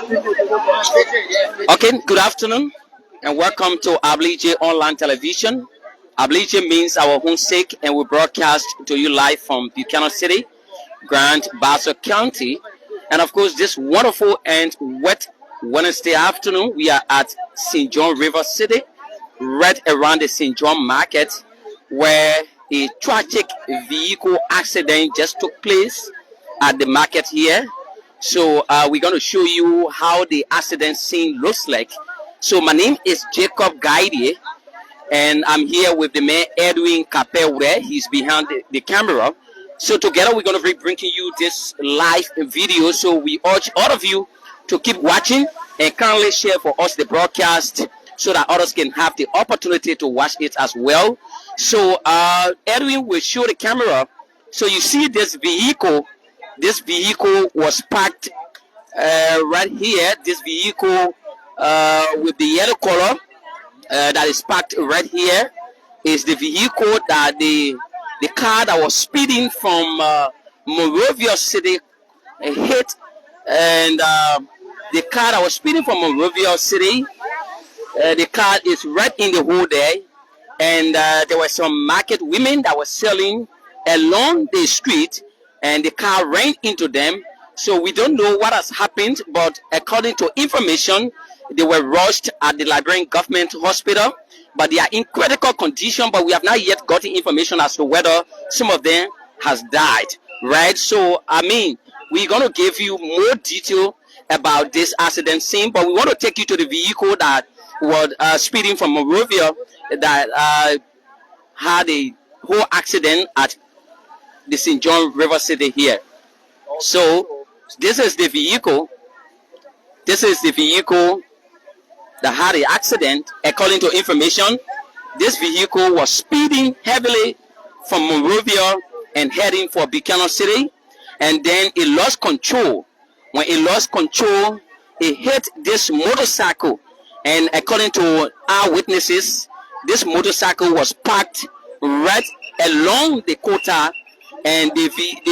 Okay, good afternoon and welcome to 𝐊𝐫𝐚𝐿 online television. 𝐊𝐿𝐫𝐚 means our home sake, and we broadcast to you live from Buchanan City, Grand Bassa County. And of course, this wonderful and wet Wednesday afternoon, we are at St. John River City, right around the St. John Market, where a tragic vehicle accident just took place at the market here. So we're going to show you how the accident scene looks like. So my name is 𝐁𝐚𝐬𝐬𝐿, and I'm here with the man 𝐷𝐿𝐻𝐿. He's behind the camera. So together we're going to be bringing you this live video. So we urge all of you to keep watching and kindly share for us the broadcast so that others can have the opportunity to watch it as well. So Edwin will show the camera. So you see this vehicle. This vehicle was parked right here. This vehicle with the yellow color that is parked right here is the vehicle that the car that was speeding from Monrovia City hit, and the car that was speeding from Monrovia City, the car is right in the hole there, and there were some market women that were selling along the street, and the car ran into them. So we don't know what has happened, but according to information, they were rushed at the Liberian Government Hospital, but they are in critical condition, but we have not yet gotten information as to whether some of them has died, right? So, I mean, we're going to give you more detail about this accident scene, but we want to take you to the vehicle that was speeding from Monrovia that had a whole accident at the St. John River City here. So this is the vehicle. This is the vehicle that had the accident. According to information, this vehicle was speeding heavily from Monrovia and heading for Buchanan City, and then it lost control. When it lost control, it hit this motorcycle, and according to eyewitnesses, this motorcycle was parked right along the quota, and the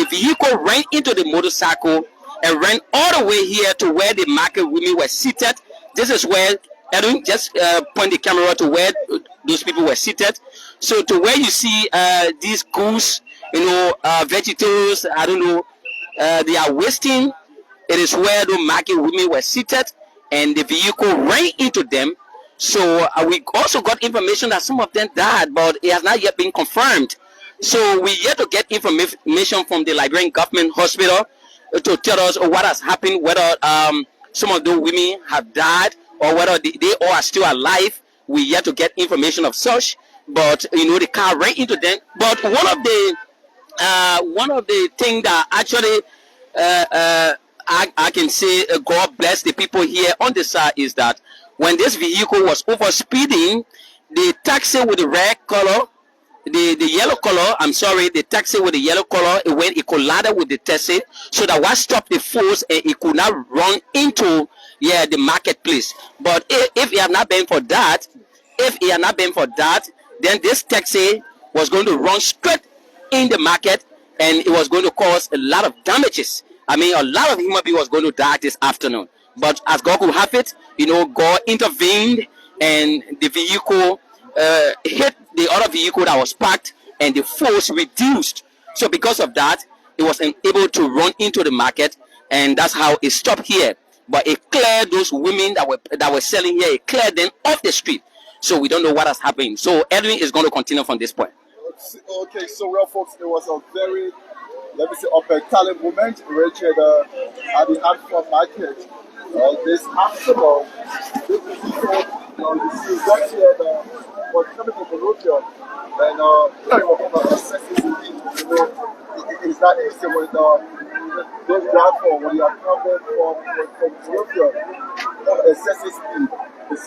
vehicle ran into the motorcycle and ran all the way here to where the market women were seated. This is where, I don't just point the camera to where those people were seated. So to where you see these goose, vegetables, I don't know, they are wasting. It is where the market women were seated, and the vehicle ran into them. So we also got information that some of them died, but it has not yet been confirmed. So we yet to get information from the Liberian Government Hospital to tell us what has happened, whether some of the women have died or whether they all are still alive. We yet to get information of such, but the car ran into them. But one of the things that actually I can say God bless the people here on the side is that when this vehicle was over speeding, the taxi with the red color, the yellow color, the taxi with the yellow color, it collided with the taxi, so that what stopped the force, and it could not run into the marketplace. But if it had not been for that, then this taxi was going to run straight in the market, and it was going to cause a lot of damages. I mean, a lot of human beings was going to die this afternoon. But as God could have it, God intervened, and the vehicle hit the other vehicle that was parked, and the force reduced. So because of that, it was able to run into the market, and that's how it stopped here. But it cleared those women that were selling here. It cleared them off the street. So we don't know what has happened. So Edwin is going to continue from this point. Okay, so well, folks, it was a very, let me say, up-and-talent moment right at the Harford Market. This afternoon, this vehicle, you see right here, was coming from Monrovia, and it was on the excessive speed. It's not easy when those therefore when you are coming from Monrovia on excessive speed.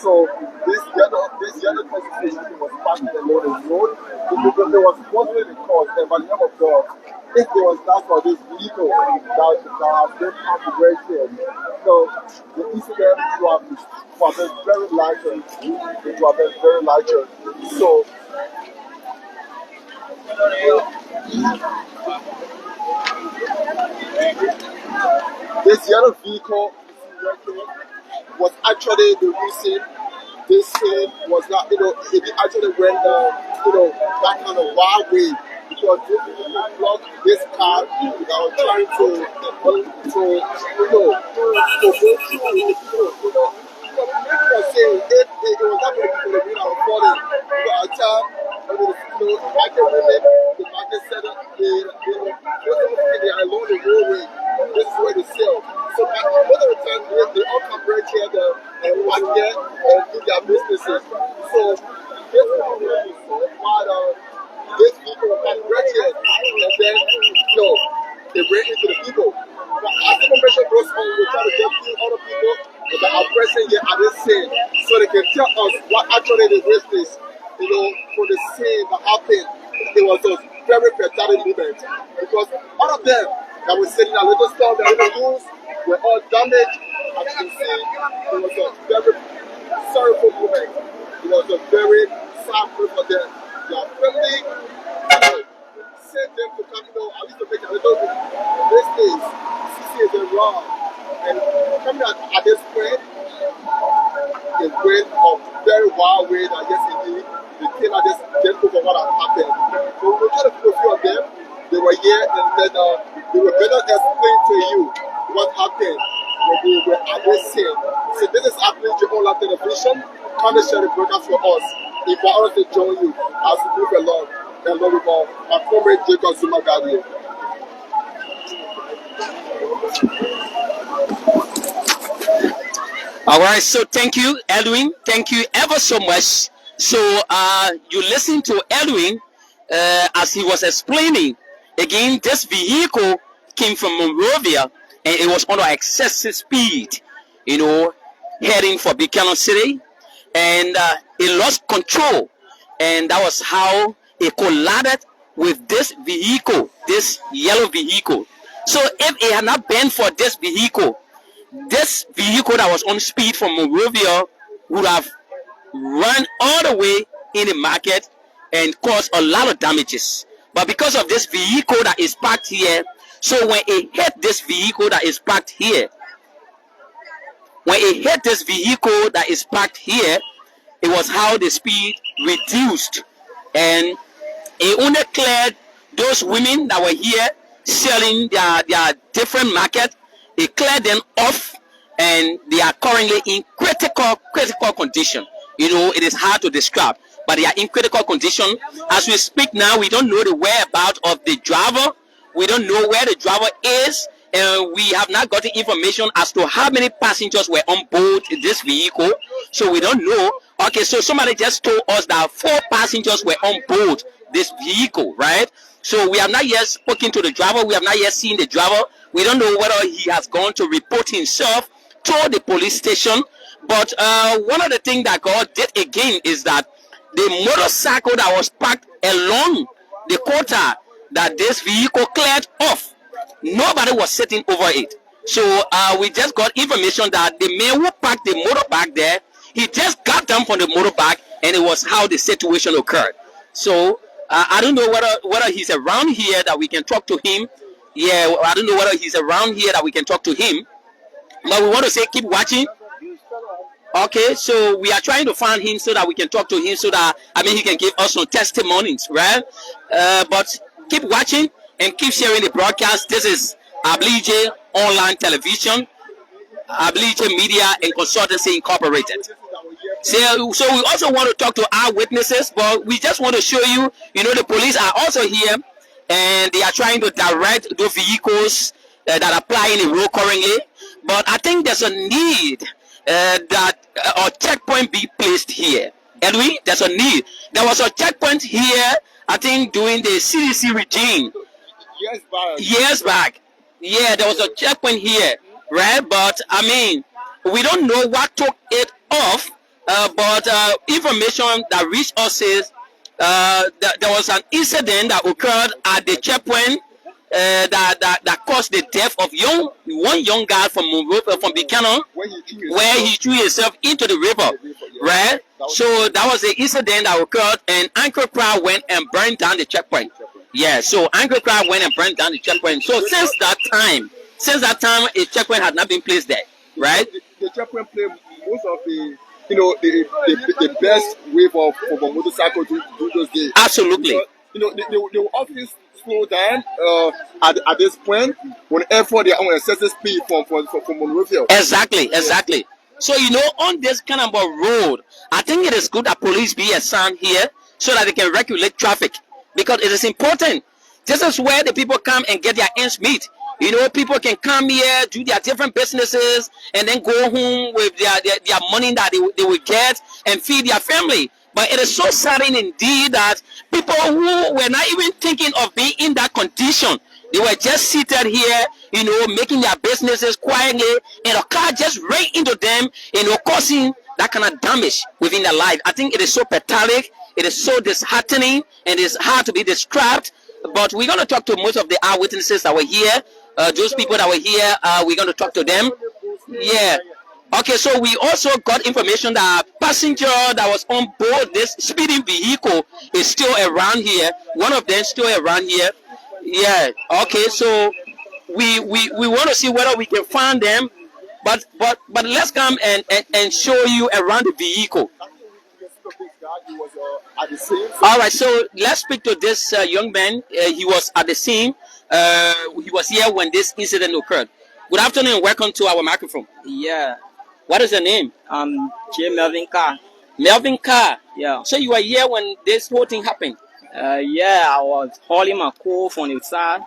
So this yellow classification was parked along the road because there was possibly the cause, and by the name of God, if there was not for this vehicle that has been parked right here, so the incident would have been very larger. It would have been very larger. So this yellow vehicle right here. was actually the reason this thing was not, it actually went, that kind of wild way. Because these people blocked this car that was trying to go through, people are saying it was not going to be able to afford it. So I tell, market women, the market seller, they are along the roadway. This is where they sell. So most of the time, they all come right here and park there and do their businesses. So this is so part of these people are coming right here, and then, they bring it to the people. But as information goes on, we try to get to other people that are present here at this scene, so they can tell us what actually the risk is, for the scene that happened. It was a very pathetic moment, because all of them that were sitting in a little store, their little tools were all damaged. As you can see, it was a very sorrowful moment. It was a very sad moment for them. Their family sent them to come, at least to make a little bit. This is wrong. And coming at this point, it went a very wild way that, yes, indeed, they came at this just over what had happened. So we were trying to put a few of them. They were here, and then they were better explain to you what happened when they were at this scene. So this is happening to all our television. Come and share the broadcast for us. If I want to join you as we move along, then Lord, my comrade 𝐁𝐜𝐬𝐬𝐚. All right, so thank you, Edwin. Thank you ever so much. So you listen to Edwin as he was explaining. Again, this vehicle came from Monrovia, and it was under excessive speed, heading for Buchanan City, and it lost control, and that was how it collided with this vehicle, this yellow vehicle. So if it had not been for this vehicle that was on speed from Monrovia would have run all the way in the market and caused a lot of damages. But because of this vehicle that is parked here, so when it hit this vehicle that is parked here, it was how the speed reduced, and it only cleared those women that were here selling their different market. It cleared them off, and they are currently in critical condition. It is hard to describe, but they are in critical condition. As we speak now, we don't know the whereabouts of the driver. We don't know where the driver is, and we have not gotten information as to how many passengers were on board this vehicle. So we don't know. Okay, so somebody just told us that 4 passengers were on board this vehicle, right? So we have not yet spoken to the driver. We have not yet seen the driver. We don't know whether he has gone to report himself to the police station. But one of the things that God did again is that the motorcycle that was parked along the quarter that this vehicle cleared off, nobody was sitting over it. So we just got information that the man who parked the motorbike there, he just got down from the motorbike, and it was how the situation occurred. So I don't know whether he's around here that we can talk to him. Yeah, I don't know whether he's around here that we can talk to him. But we want to say keep watching. Okay, so we are trying to find him so that we can talk to him, so that he can give us some testimonies, right? But keep watching and keep sharing the broadcast. This is 𝐌𝐢𝐫𝐚𝐿 Online Television, 𝐌𝐢𝐫𝐚 Media and Consultancy Incorporated. So we also want to talk to our witnesses, but we just want to show you, the police are also here, and they are trying to direct the vehicles that are plying the road currently. But I think there's a need that a checkpoint be placed here. Edwin, there's a need. There was a checkpoint here, I think, during the CDC regime. Years back. Yeah, there was a checkpoint here, right? But we don't know what took it off. But information that reached us is that there was an incident that occurred at the checkpoint that caused the death of one young guy from Monrovia, from Buchanan, where he threw himself into the river, right? So that was the incident that occurred, and Angry Crowd went and burned down the checkpoint. Yeah, so Angry Crowd went and burned down the checkpoint. So since that time, a checkpoint had not been placed there, right? The checkpoint played most of the the best way for a motorcycle to do those days. Absolutely. Because, they will often slow down at this point whenever they are on excessive speed from Monrovia. Exactly. So on this kind of a road, I think it is good that police be assigned here so that they can regulate traffic, because it is important. This is where the people come and get their ends meet. People can come here, do their different businesses, and then go home with their money that they will get and feed their family. But it is so saddening indeed that people who were not even thinking of being in that condition, they were just seated here, making their businesses quietly, and a car just ran into them, causing that kind of damage within their life. I think it is so pathetic, it is so disheartening, and it is hard to be described. But we're going to talk to most of the eyewitnesses that were here. Those people that were here, we're going to talk to them. Yeah. Okay, so we also got information that a passenger that was on board this speeding vehicle is still around here. One of them still around here. Yeah. Okay, so we want to see whether we can find them. But let's come and show you around the vehicle. All right, so let's speak to this young man. He was at the scene. He was here when this incident occurred. Good afternoon. Welcome to our microphone. Yeah. What is your name? Melvin Carr. Melvin Carr. Yeah. So you were here when this whole thing happened? Yeah, I was hauling my coal from the side.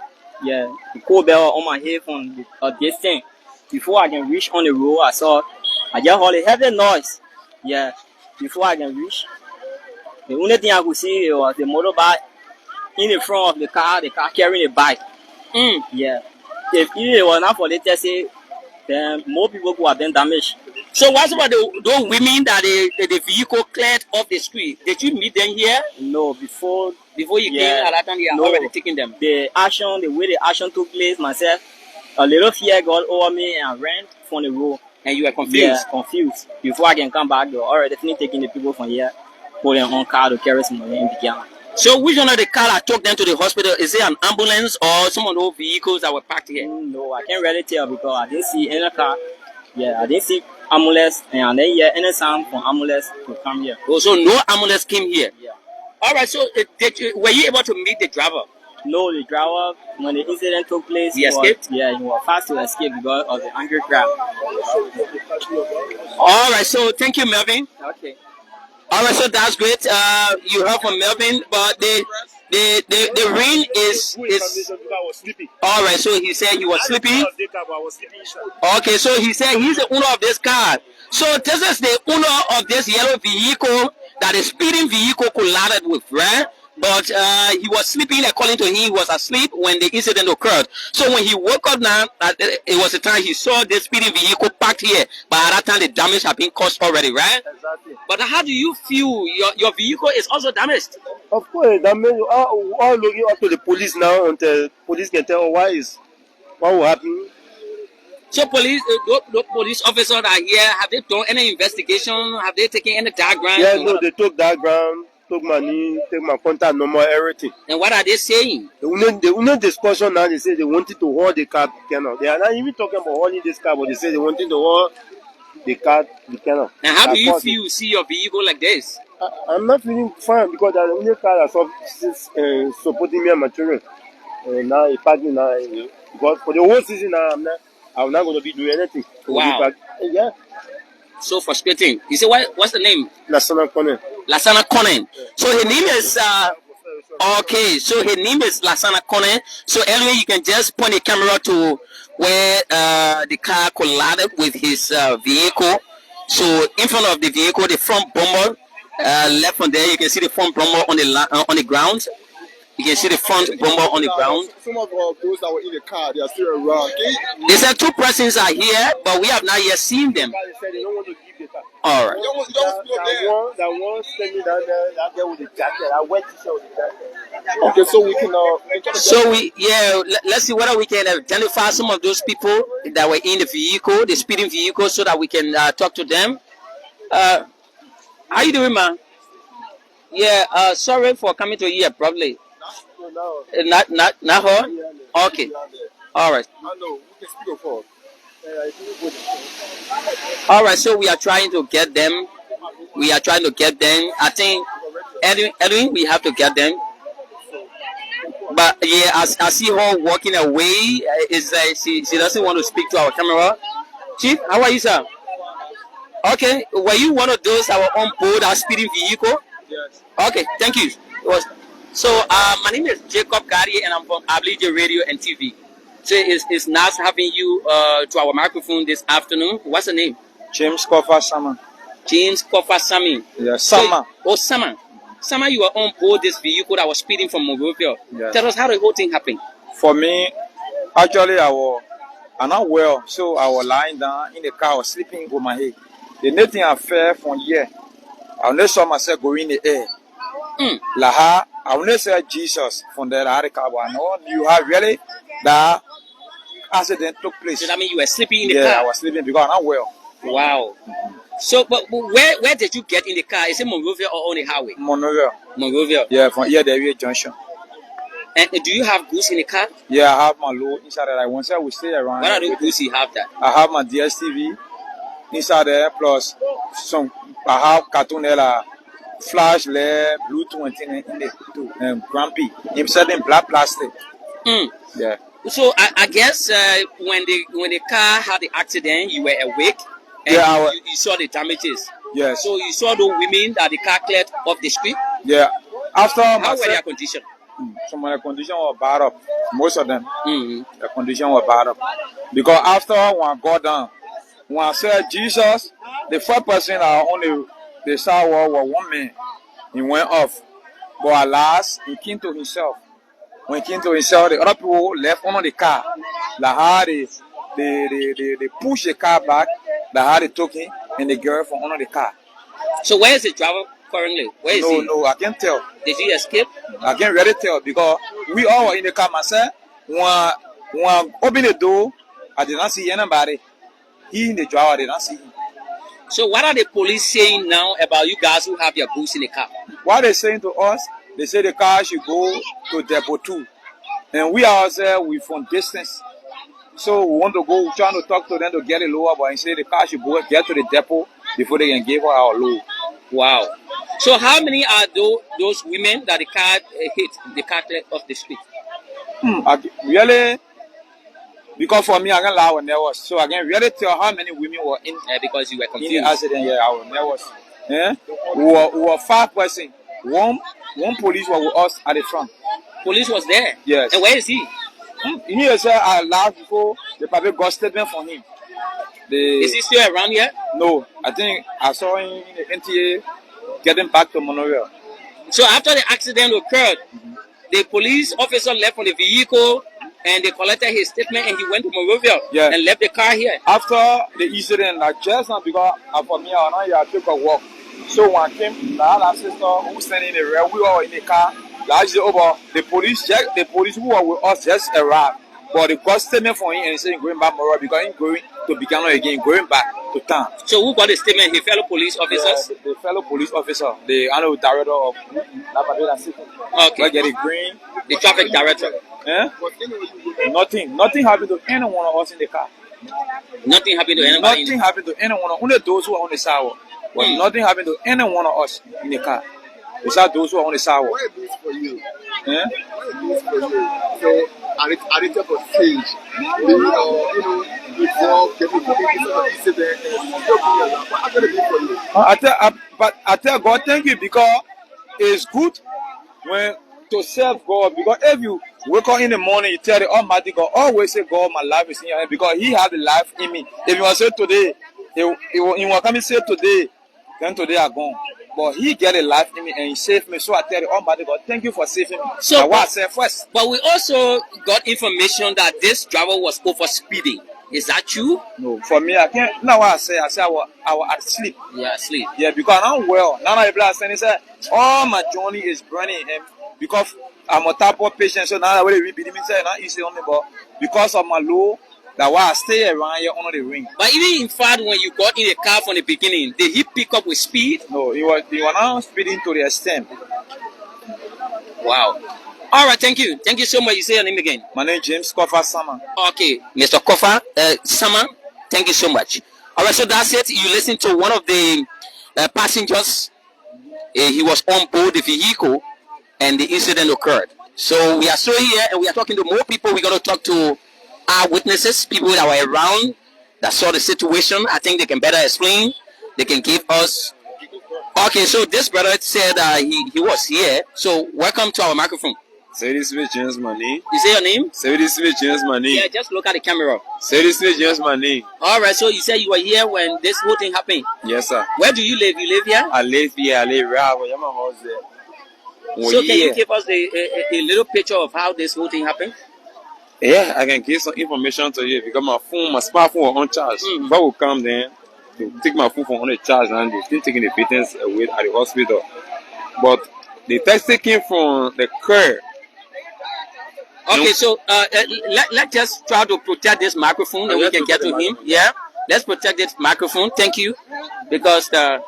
Yeah, the coal bell on my head from a distance. Before I can reach on the road, I just heard a heavy noise. Yeah. Before I can reach, the only thing I could see was the motorbike in the front of the car carrying a bike. Yeah. If it was not for the Tesla, then more people could have been damaged. So what about those women that the vehicle cleared off the street? Did you meet them here? No, before you came at that time, you had already taken them. The way the action took place, myself, a little fear got over me and I ran from the road. And you were confused? Yeah, confused. Before I can come back, they were already definitely taking the people from here, putting on car to carry some money in Buchanan. So which one of the car that took them to the hospital? Is it an ambulance or some of those vehicles that were parked here? No, I can't really tell because I didn't see any car. Yeah, I didn't see ambulance and I didn't hear any sound from ambulance to come here. Oh, so no ambulance came here? Yeah. All right, so were you able to meet the driver? No, the driver, when the incident took place, he escaped? He was fast to escape because of the angry crowd. All right, so thank you, Melvin. Okay. All right, so that's great. You heard from Melvin, but the rain is. All right, so he said he was sleepy. Okay, so he said he's the owner of this car. So this is the owner of this yellow vehicle that the speeding vehicle collided with, right? But he was sleeping. According to him, he was asleep when the incident occurred. So when he woke up now, it was the time he saw this speeding vehicle parked here. But at that time, the damage had been caused already, right? Exactly. But how do you feel? Your vehicle is also damaged. Of course, damage. All looking up to the police now until police can tell what will happen. So police, those police officers are here. Have they done any investigation? Have they taken any diagram? Yeah, no, they took diagram. Took money, take my contact number, everything. And what are they saying? The only discussion now, they say they wanted to hold the car Buchanan. They are not even talking about holding this car, but they say they wanted to hold the car Buchanan. And how do you feel see your vehicle like this? I'm not feeling fine because the only car that's supporting me and my children. Now it's parking now. Because for the whole season now, I'm not going to be doing anything. Wow. Yeah. So frustrating. You say what's the name? Lasana Conan. Lasana Conan. So her name is okay. So her name is Lasana Conan. So anyway, you can just point the camera to where the car collided with his vehicle. So in front of the vehicle, the front bumper, left from there, you can see the front bumper on the ground. You can see the front bumper on the ground. Some of those that were in the car, they are still around. They said 2 persons are here, but we have not yet seen them. They said they don't want to give the car. All right. That one standing down there, that guy with the jacket, that wet t-shirt with the jacket. Okay, so we can. So let's see whether we can identify some of those people that were in the vehicle, the speeding vehicle, so that we can talk to them. How you doing, man? Yeah. Sorry for coming to here, probably. No. Not her. Okay. All right. I know. We can speak of her. All right, so we are trying to get them. I think Edwin, we have to get them. But yeah, I see her walking away. Is she doesn't want to speak to our camera. Chief, how are you, sir? Okay, were you one of those that were on board our speeding vehicle? Yes. Okay, thank you. So, my name is 𝐁𝐚𝐬𝐬𝐚 and I'm from 𝐷𝐵LIJ Radio and TV. So it's nice having you to our microphone this afternoon. What's the name? James Kofa Sama. James Kofa Sami. Yes, Sama. So, Sama. Sama, you were on board this vehicle that was speeding from Monrovia. Yes. Tell us how the whole thing happened. For me, actually, I'm not well, so I was lying down in the car, I was sleeping with my head. The next thing I fell from here, I only saw myself going in the air. Laha, I only saw Jesus from there. I know you have really that accident took place. So that means you were sleeping in the car? Yeah, I was sleeping because I'm not well. Wow. So, but where did you get in the car? Is it Monrovia or on the highway? Monrovia. Monrovia. Yeah, from here, the junction. And do you have goods in the car? Yeah, I have my load inside there. Like once I will stay around. What are the goods you have that? I have my DSTV inside there, plus some. I have cartoon there, flash, Bluetooth, and thing in there too. Grumpy. Inside in black plastic. Yeah. So I guess when the car had the accident, you were awake. And Yeah, you saw the damages. Yes. So you saw the women that the car cleared off the street. Yeah. After How were their condition? some of the condition was bad up. Most of them. Mm-hmm. The condition was bad up. Because after when I got down, when I said Jesus, the first person that on the sidewalk was one man. He went off. But at last, he came to himself. When he came to himself, the other people left under the car. Like how they pushed the car back, like how they took him and the girl from under the car. So where is the driver currently? Where is he? No, I can't tell. Did he escape? I can't really tell because we all were in the car myself. When I opened the door, I did not see anybody. He in the driver, I did not see him. So what are the police saying now about you guys who have your goods in the car? What they're saying to us, they say the car should go to depot 2. And we ourselves, we from distance. So we want to go, trying to talk to them to get it lower, but he said the car should go get to the depot before they can give her our load. Wow. So how many are those women that the car hit, the car cleared off the street? Really, because for me, I can't lie, I was nervous. So I can really tell how many women were in because you were confused. in the accident. Yeah, I was nervous. Yeah? We were 5 persons. One police was with us at the front. Police was there? Yes. And where is he? He said I laughed before they probably got statement from him. Is he still around here? No, I think I saw him in the NTA getting back to Monrovia. So after the accident occurred, the police officer left from the vehicle and they collected his statement and he went to Monrovia and left the car here. After the incident, like just now, because for me, I took a walk. So when I came, my sister who standing in the rear, we were in the car. The police who were with us just arrived. But they got statement from him and he said he's going back Monrovia because he's going to Buchanan again, going back to town. So who got the statement? His fellow police officers? The fellow police officer, the director of okay. Get it green. The traffic director. Eh? Nothing happened to any one of us in the car. Nothing happened to anybody? Nothing happened to anyone. Only those who are on the sidewalk. But nothing happened to any one of us in the car. Besides those who are on the sidewalk. What is this for you? Eh? What is this for you? So, are they type of change? Before getting to the incident, what are going to do for you? I tell God, thank you, because it's good when to serve God. Because if you wake up in the morning, you tell the Almighty God, always say, God, my life is in your hand, because He has the life in me. If you want to say today, He will come and say today, then today I gone. But He get a life in me and He saved me. So I tell the Almighty God, thank you for saving me. So what I said first. But we also got information that this driver was over speeding. Is that true? No, for me, I can't. Now what I say I was asleep. Yeah, asleep. Yeah, because I'm well. Now the blood saying, he said, all my journey is burning, and because I'm a type of patient, so now I really repeat me say not easy on me, but because of my low, that's why I stay around here under the ring. But even in fact, when you got in the car from the beginning, did he pick up with speed? No, he was not speeding to the extent. Wow. All right, thank you. Thank you so much. You say your name again. My name is James Kofa Sama. Okay, Mr. Kofa Sama. Thank you so much. All right, so that's it. You listen to one of the passengers. He was on board the vehicle, and the incident occurred. So we are still here, and we are talking to more people. We're going to talk to our witnesses, people that were around, that saw the situation. I think they can better explain. They can give us. Okay, so this brother said he was here. So welcome to our microphone. Severity Smith James my name. You say your name? Severity Smith James my name. Yeah, just look at the camera. Severity Smith James my name. All right, so you said you were here when this whole thing happened. Yes, sir. Where do you live? You live here? I live here. I live right where my house there. So can you give us a little picture of how this whole thing happened? Yeah, I can give some information to you because my smartphone was on charge. If I will come there to take my phone from on the charge and they still taking the patients away at the hospital. But the taxi came from the car. Okay, so let's just try to protect this microphone and we can get to him. Yeah, let's protect this microphone. Thank you. Because the...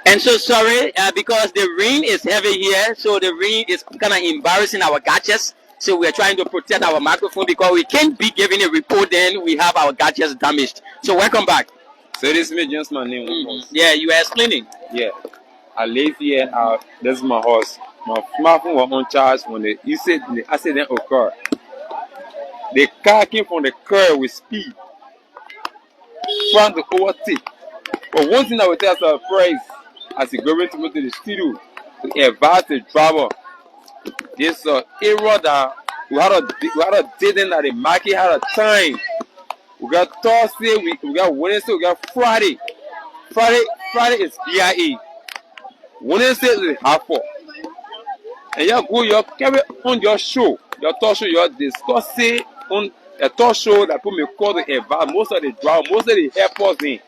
And so sorry, because the rain is heavy here, so the rain is kind of embarrassing our gadgets. So we are trying to protect our microphone because we can't be giving a report then we have our gadgets damaged. So welcome back. So this is just my name. Yeah, you were explaining. Yeah, I live here. This is my house. My smartphone was on charge when the accident occurred. The car came from the car with speed, trying to overtake. But one thing I will tell you as a surprise, as you go to the studio, to advise the driver. This era that we had a dating at the market, had a time. We got Thursday, we got Wednesday, we got Friday. Friday is BIA. Wednesday is Hartford. And you carry on your show, your talk show, you're discussing on a talk show that put me call to advise most of the driver, most of the helpers in.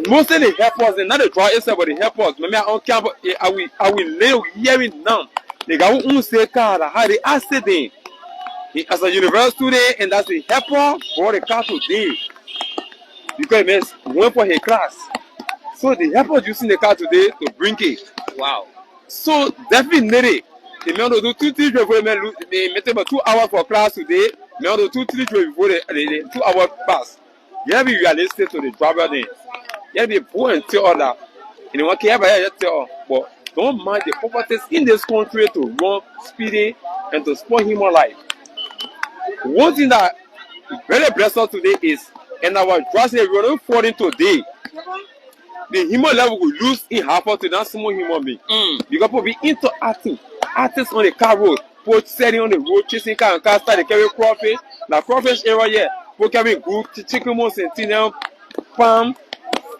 Most of the helpers in, not the driver itself, but the helpers. Maybe on camera, I will live hearing now. The guy who say car that had the accident. He, as a university student, and that's the helper for the car today. Because he went for his class. So the helper using the car today to bring it. Wow. So definitely, the man will do 2-3 before they met about 2 hours for class today. The man will do 2-3 before the 2 hours pass. You have to be realistic to the driver then. You have to be poor and tell other. And you want to care tell, but don't mind the properties in this country to run speeding and to spoil human life. One thing that very blessed us today is, and our drastic we are not falling today. The human level will lose in Hartford to that small human being. Because people be interacting. Artists on the car road, people selling on the road, chasing car and car start to carry crawfish. The crawfish area here, people carry good chicken most and tinel, palm,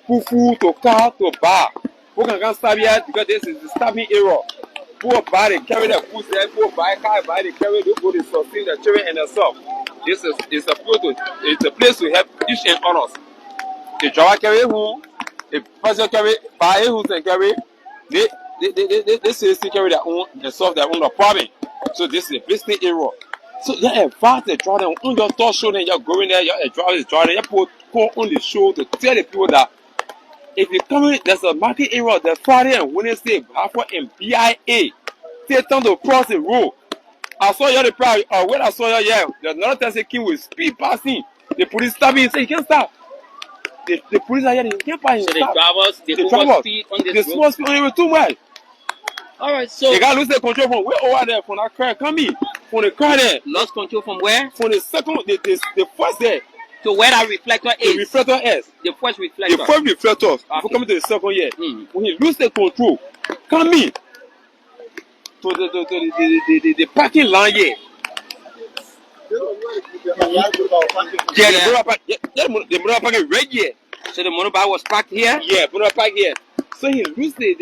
fufu to car to bar. People can stop here because this is the stabbing area. People buy they carry their food there, people buy car, buy they carry they go to sustain their children and themselves. This is it's a place to help each and others. The driver carry home. The person carry, buy who's and carry, they seriously carry their own and solve their own problem. So this is a business area. So you advise the driver on your talk show, then you're going there, you're driving, you put on the show to tell the people that if you come in, there's a market area, there's Friday and Wednesday, Hartford and BIA. Take time to cross the road. I saw you the price, when I saw you, yeah, there's another taxi came with speed passing. The police stop me and say, you can't stop. The police are here, they can't pass. So the drivers, they over speed on this road? The small speed on the too much. Alright, so... They got to lose the control from way over there, from that car coming. From the car there. Lost control from where? From the second, the first there. So where that reflector is? The reflector is. The first reflector. The first reflector. Okay. Before coming to the second here. When he lose the control, coming to the parking line here. Yeah, the motorbike parking right here. So the motorbike was parked here? Yeah, motorbike parked here. So he lose the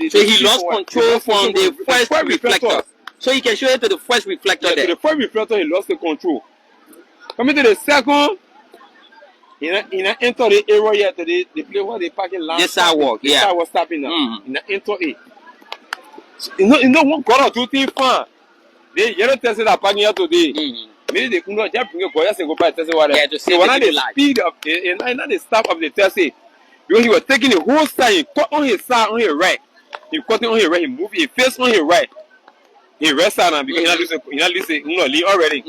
So he lost control from the first reflector. So you can show it to the first reflector there. To the first reflector, he lost the control. Coming to the second, he enter the area here to the place where the parking lot. This sidewalk, yeah. The sidewalk stopping now. He enter it. So, you know one corner, 2 things fun. They yellow tested that parking here today. maybe they could not just bring a boy and go by test water. Yeah, to So save when the the people's life. speed of and not the staff of the test, because he was taking the whole side, he cut on his side, on his right. He cut on his right, he moved his face on his right. He rest down because he not listen, leave already.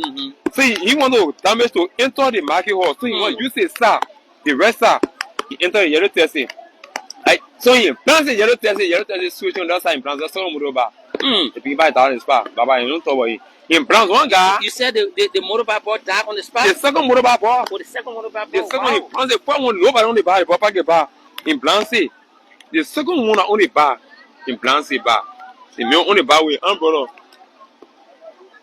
So he want to damage to enter the market hall. So he want to use his side, the rest side, he enter the yellow testing. So he plans the yellow testing switch on that side, plans the same motorbike. The people buy down in spa, Baba, you don't talk about it. He plans one guy. You said the motorbike ball died on the spot? The second motorbike ball. Oh, the second motorbike ball. The second he plans the first one, nobody on the bar, Papa get bar. He plans it. The second one on the bar, he plans it bar. The man on the bar with umbrella.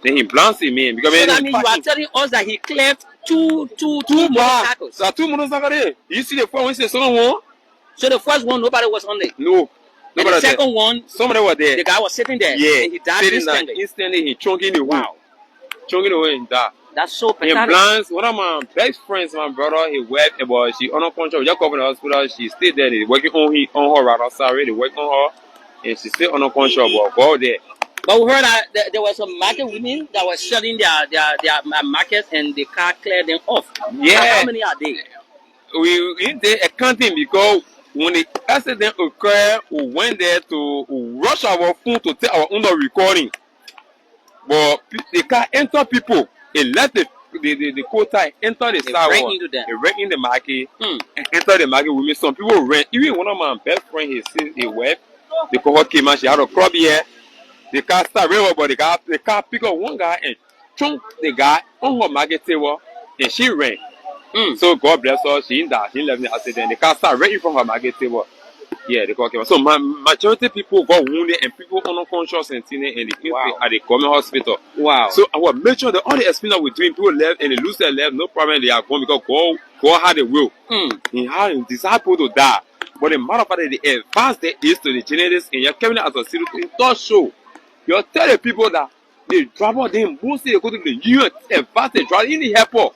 Then he plans it, man. Because so that means you are telling us that he cleared two motorcycles. So two motorcycles there. You see the first one, you see the second one? So the first one, nobody was on it? No. And the second one, somebody was there. The guy was sitting there. Yeah. And he died instantly. Instantly, he chunking the wow. Chunking away and died. That's so pathetic. He plans, one of my best friends, my brother, he worked about, she on a contract, just come in the hospital, she stayed there, they working on her rather, sorry, they work on her, and she stayed on a contract, but go there. But we heard that there was some market women that were selling their markets and the car cleared them off. Yeah. How many are they? We did accounting because when the accident occurred, we went there to rush our phone to take our own recording. But the car enter people. It let the quota enter the sidewalk. They ran in the market and enter the market with me. Some people ran. Even one of my best friends, his wife, the cohort came out. She had a club here. The car started running, but the car picked up one guy and chunked the guy on her market table, and she ran. So God bless her. She didn't die. She left the accident. The car started running from her market table. Yeah, the car came out. So majority people got wounded and people unconscious and the people at the government hospital. Wow. So I will make sure that all the experience we're doing, people left and they lose their life, no problem. They are gone because God had a will. He had desire people to die. But the matter of fact, the advance there is to the genetics and you're coming as a serious thought show. You tell the people that the driver them mostly they go to the US advance the driver in the airport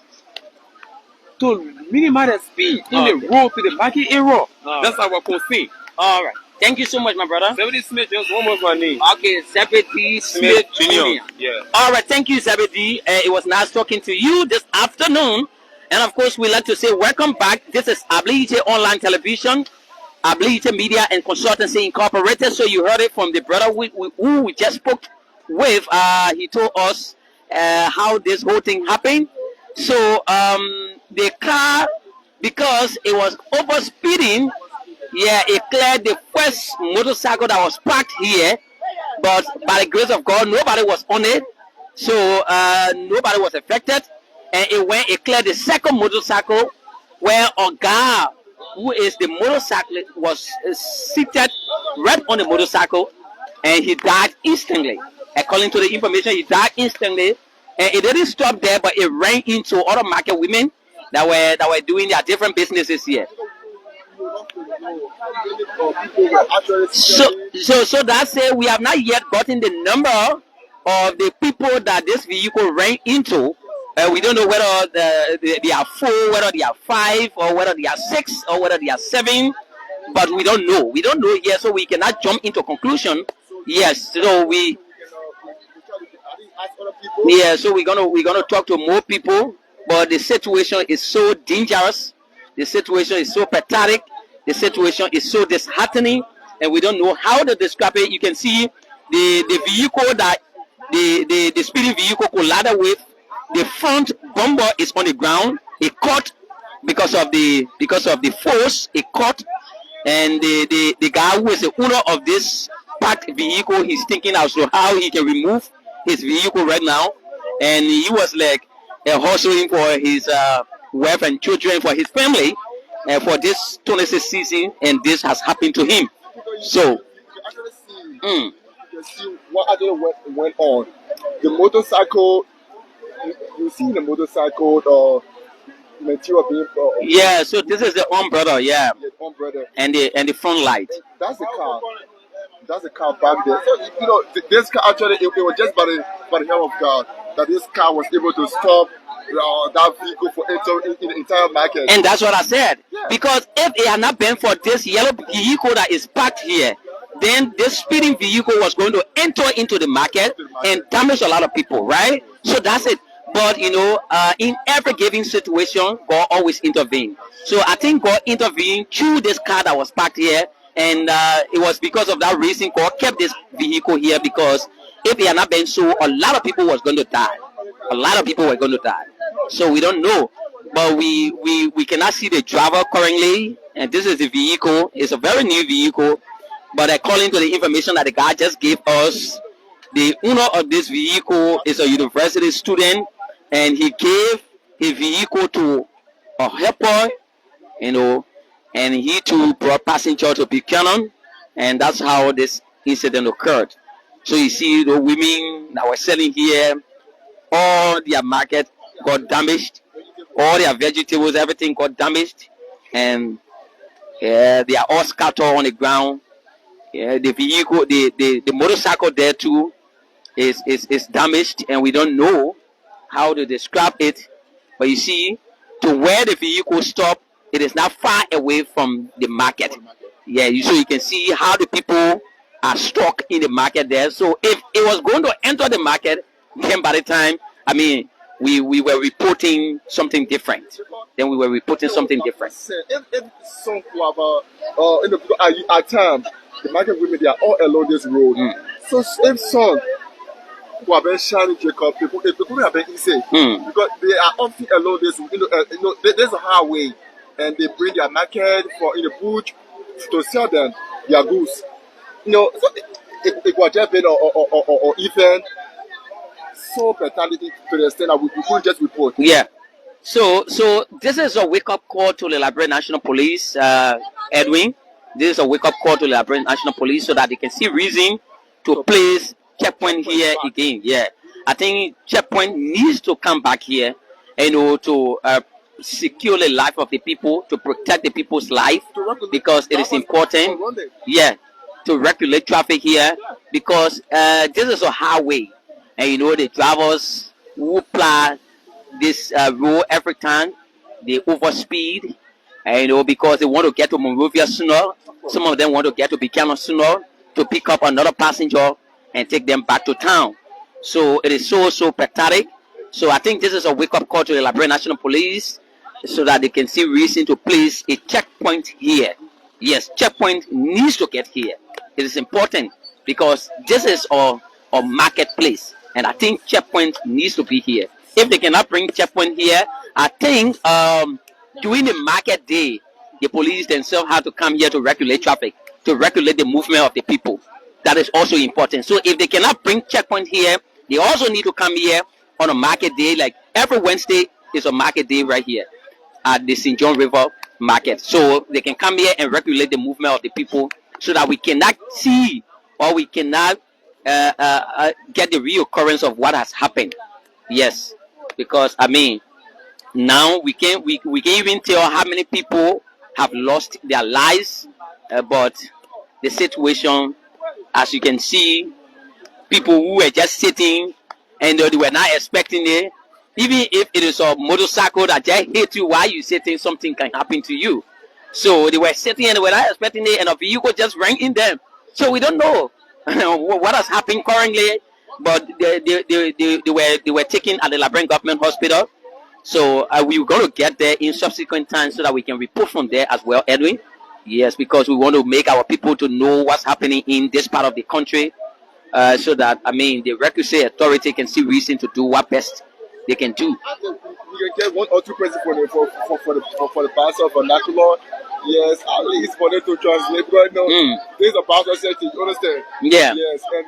to minimize the speed in the road to the market area. That's our concern. All right. Thank you so much, my brother. Zebedee Smith, just one more my name. Okay, Zebedee Smith Jr. Yeah. All right, thank you, Zebedee. It was nice talking to you this afternoon. And of course, we'd like to say welcome back. This is 𝐷𝐷𝐿 Online Television, 𝐷𝐷𝐿 Media and Consultancy Incorporated. So you heard it from the brother who we just spoke with. He told us how this whole thing happened. So the car, because it was over speeding, it cleared the first motorcycle that was parked here, but by the grace of God, nobody was on it, so nobody was affected, and it cleared the second motorcycle where a guy who is the motorcyclist was seated right on the motorcycle, and he died instantly. According to the information, he died instantly, and it didn't stop there, but it ran into other market women that were doing their different businesses here. So that's it. We have not yet gotten the number of the people that this vehicle ran into. We don't know whether they are 4, whether they are 5, or whether they are 6, or whether they are 7. But we don't know. We don't know yet, so we cannot jump into conclusion. Yes. So so we're gonna talk to more people. But the situation is so dangerous. The situation is so pathetic. The situation is so disheartening, and we don't know how to describe it. You can see the vehicle that the speeding vehicle collided with. The front bumper is on the ground. It caught because of the force. It caught, and the guy who is the owner of this parked vehicle, he's thinking as to how he can remove his vehicle right now, and he was like hustling for his wife and children, for his family. For this 26th season, and this has happened to him. So, you can see what actually went on. The motorcycle, you see the motorcycle material being. Yeah, so this is the umbrella, the umbrella, and the front light. That's the car. That's the car back there. So, you know, this car actually, it was just by the help of God that this car was able to stop that vehicle for entering in the entire market. And that's what I said. Yeah. Because if it had not been for this yellow vehicle that is parked here, then this speeding vehicle was going to enter into the market and damage a lot of people, right? So that's it. But in every given situation, God always intervened. So I think God intervened through this car that was parked here, and it was because of that reason God kept this vehicle here. Because if it had not been so, a lot of people was going to die. A lot of people were going to die. So we don't know, but we cannot see the driver currently. And this is the vehicle. It's a very new vehicle, but according to the information that the guy just gave us, the owner of this vehicle is a university student, and he gave a vehicle to a helper, and he too brought passenger to Buchanan, and that's how this incident occurred. So you see, the women that were selling here, all their market got damaged, all their vegetables, everything got damaged, and they are all scattered on the ground. The vehicle, the motorcycle there too is damaged, and we don't know how to describe it. But you see, to where the vehicle stopped, it is not far away from the market. Yeah, so you can see how the people are stuck in the market there. So if it was going to enter the market, then by the time, we were reporting something different. Then we were reporting something different. If some at times, the market women, they are all along this road. So if some who have been shining Jacob, people have been easy because they are often along this. There's a highway, and they bring their market for in the bush to sell them their goods. So it was just been or even so fatality to the extent that we couldn't just report. Yeah. So this is a wake-up call to the Liberian National Police, Edwin. This is a wake-up call to the Liberian National Police so that they can see reason to place checkpoint here again. Yeah, I think checkpoint needs to come back here, to secure the life of the people, to protect the people's life, because it is important. Yeah, to regulate traffic here, because this is a highway, and the drivers who ply this road every time, they overspeed, and because they want to get to Monrovia sooner. Some of them want to get to Buchanan sooner to pick up another passenger and take them back to town. So it is so pathetic. So I think this is a wake-up call to the Liberian National Police so that they can see reason to place a checkpoint here. Yes, checkpoint needs to get here. It is important because this is our marketplace, and I think checkpoint needs to be here. If they cannot bring checkpoint here, I think during the market day, the police themselves have to come here to regulate traffic, to regulate the movement of the people. That is also important. So if they cannot bring checkpoint here, they also need to come here on a market day. Like every Wednesday is a market day right here at the St. John River Market. So they can come here and regulate the movement of the people so that we cannot see or we cannot get the reoccurrence of what has happened. Yes, because now we can even tell how many people have lost their lives, but the situation, as you can see, people who were just sitting and they were not expecting it. Even if it is a motorcycle that just hit you while you sitting, something can happen to you. So they were sitting and they were not expecting it, and a vehicle just ran in them. So we don't know what has happened currently, but they were taken at the Liberian Government Hospital. So we're going to get there in subsequent times so that we can report from there as well, Edwin. Yes, because we want to make our people to know what's happening in this part of the country, so that the requisite authority can see reason to do what best they can do. We can get one or two questions for the Bassa vernacular. Yes, at least for them to translate. But this is a Bassa setting. You understand? Yeah. Yes, and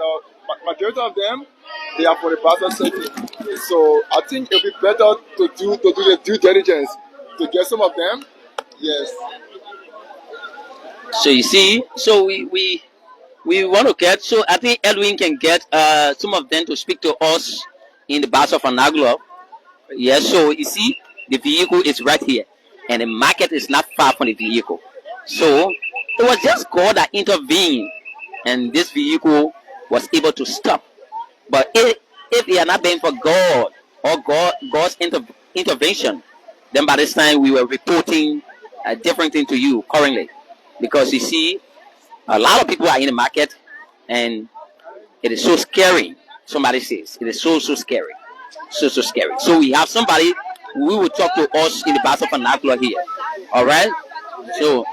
majority of them, they are for the Bassa setting. So I think it'll be better to do the due diligence to get some of them. Yes. So you see, so we want to get. So I think Edwin can get some of them to speak to us in the Bassa vernacular. Yes. So you see, the vehicle is right here, and the market is not far from the vehicle. So it was just God that intervened, and this vehicle was able to stop. But if it had not been for God or God's intervention, then by this time we were reporting a different thing to you currently. Because you see, a lot of people are in the market, and it is so scary. Somebody says it is so scary. So scary. So we have somebody who will talk to us in the Bassa vernacular here. All right. So.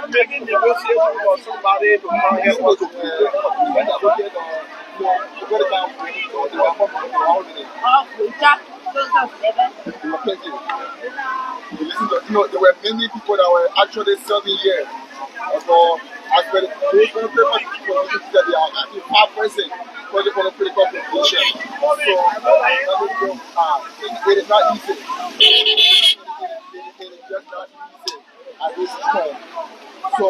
Making negotiation for somebody to come here to there were many people that were actually serving here. So, as well, those people that they are actually 5% for the political position. So, it is not easy. It is just not easy at this point. So,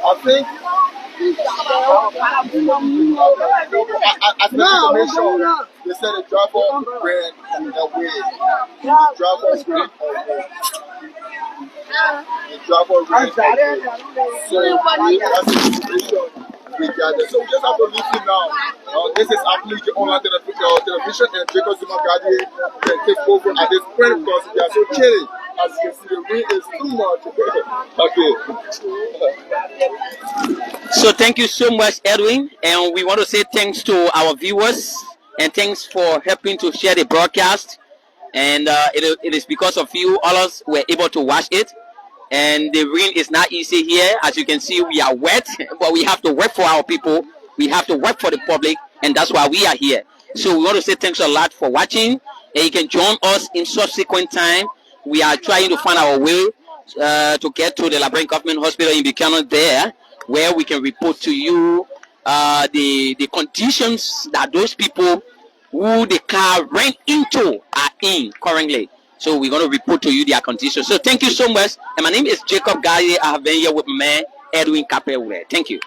I think as information, they said the driver ran away. The driver ran away. The driver ran away. So that's the information we gathered. So we just have to listen now. This is 𝐷𝐿𝐺𝐿 online television, and 𝐁𝐚𝐬𝐬𝐚 can take over at this point because they are so chilly. As you can see, the wind is too much. Okay. So thank you so much, Edwin, and we want to say thanks to our viewers and thanks for helping to share the broadcast. And it is because of you, all of us were able to watch it. And the rain is not easy here. As you can see, we are wet, but we have to work for our people. We have to work for the public, and that's why we are here. So we want to say thanks a lot for watching, and you can join us in subsequent time. We are trying to find our way to get to the Liberian Government Hospital in Buchanan there, where we can report to you the conditions that those people who the car ran into are in currently. So we're going to report to you their conditions. So thank you so much. And my name is 𝐁𝐚𝐬𝐬𝐿. I have been here with my man, Edwin Capel. Thank you.